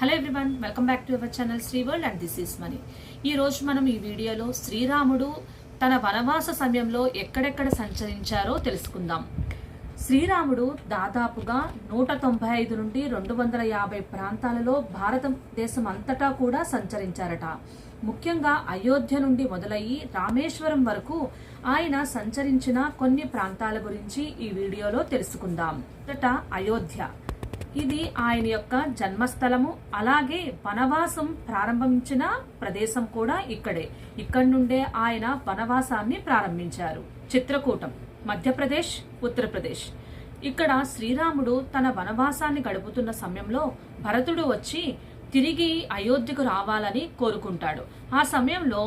Hello everyone, welcome back to our channel Sri world and this is Mani. ఈ రోజు మనం ఈ వీడియోలో శ్రీరాముడు తన వనవాస సమయంలో ఎక్కడెక్కడ సంచరించారో తెలుసుకుందాం. శ్రీరాముడు దాదాపుగా 195 నుండి 250 ప్రాంతాలలో భారతదేశం అంతటా కూడా సంచరించారట. ముఖ్యంగా అయోధ్య నుండి మొదలయ్యి రామేశ్వరం వరకు ఆయన సంచరించిన కొన్ని ప్రాంతాల గురించి ఈ వీడియోలో తెలుసుకుందాం. మొదట అయోధ్య. ఇది ఆయన యొక్క జన్మస్థలము, అలాగే వనవాసం ప్రారంభించిన ప్రదేశం కూడా ఇక్కడే. ఇక్కడి నుండే ఆయన వనవాసాన్ని ప్రారంభించారు. చిత్రకూటం, మధ్యప్రదేశ్, ఉత్తరప్రదేశ్. ఇక్కడ శ్రీరాముడు తన వనవాసాన్ని గడుపుతున్న సమయంలో భరతుడు వచ్చి తిరిగి అయోధ్యకు రావాలని కోరుకుంటాడు. ఆ సమయంలో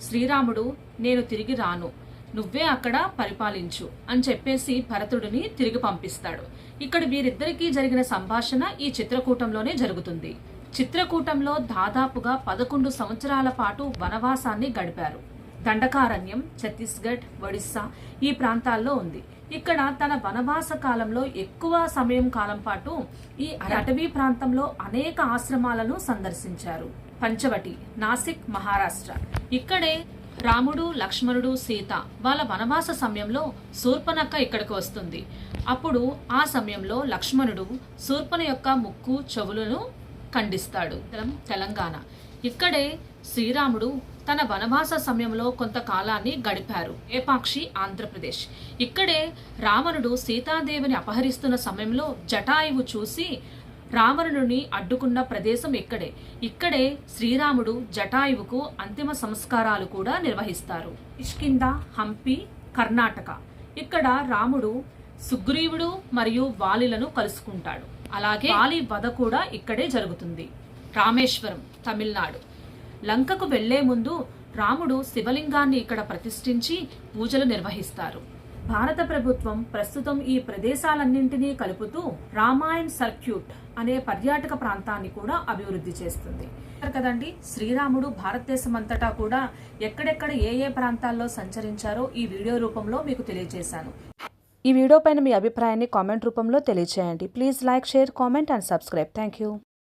శ్రీరాముడు, నేను తిరిగి రాను, నువ్వే అక్కడ పరిపాలించు అని చెప్పేసి భరతుడిని తిరిగి పంపిస్తాడు. ఇక్కడ వీరిద్దరికీ జరిగిన సంభాషణ ఈ చిత్రకూటంలోనే జరుగుతుంది. చిత్రకూటంలో దాదాపుగా 11 సంవత్సరాల పాటు వనవాసాన్ని గడిపారు. దండకారణ్యం ఛత్తీస్గఢ్, ఒడిస్సా ఈ ప్రాంతాల్లో ఉంది. ఇక్కడ తన వనవాస కాలంలో ఎక్కువ సమయం కాలం పాటు ఈ అటవీ ప్రాంతంలో అనేక ఆశ్రమాలను సందర్శించారు. పంచవటి, నాసిక్, మహారాష్ట్ర. ఇక్కడే రాముడు, లక్ష్మణుడు, సీత వాళ్ళ వనవాస సమయంలో శూర్పణఖ ఇక్కడికి వస్తుంది. అప్పుడు ఆ సమయంలో లక్ష్మణుడు శూర్పణ యొక్క ముక్కు, చెవులను ఖండిస్తాడు. తెలంగాణ. ఇక్కడే శ్రీరాముడు తన వనవాస సమయంలో కొంతకాలాన్ని గడిపారు. ఏపాక్షి, ఆంధ్రప్రదేశ్. ఇక్కడే రావణుడు సీతాదేవిని అపహరిస్తున్న సమయంలో జటాయువు చూసి రావణుడిని అడ్డుకున్న ప్రదేశం ఇక్కడే శ్రీరాముడు జటాయువుకు అంతిమ సంస్కారాలు కూడా నిర్వహిస్తారు. కిష్కింద, హంపి, కర్ణాటక. ఇక్కడ రాముడు సుగ్రీవుడు మరియు వాలిలను కలుసుకుంటాడు. అలాగే వాలి వధ కూడా ఇక్కడే జరుగుతుంది. రామేశ్వరం, తమిళనాడు. లంకకు వెళ్లే ముందు రాముడు శివలింగాన్ని ఇక్కడ ప్రతిష్ఠించి పూజలు నిర్వహిస్తారు. భారత ప్రభుత్వం ప్రస్తుతం ఈ ప్రదేశాలన్నింటినీ కలుపుతూ రామాయణ్ సర్క్యూట్ అనే పర్యాటక ప్రాంతాన్ని కూడా అభివృద్ధి చేస్తుంది. కదండి, శ్రీరాముడు భారతదేశం అంతటా కూడా ఎక్కడెక్కడ ఏ ప్రాంతాల్లో సంచరించారో ఈ వీడియో రూపంలో మీకు తెలియజేశాను. ఈ వీడియో పైన మీ అభిప్రాయాన్ని కామెంట్ రూపంలో తెలియజేయండి. Please like, share, comment and subscribe. Thank you.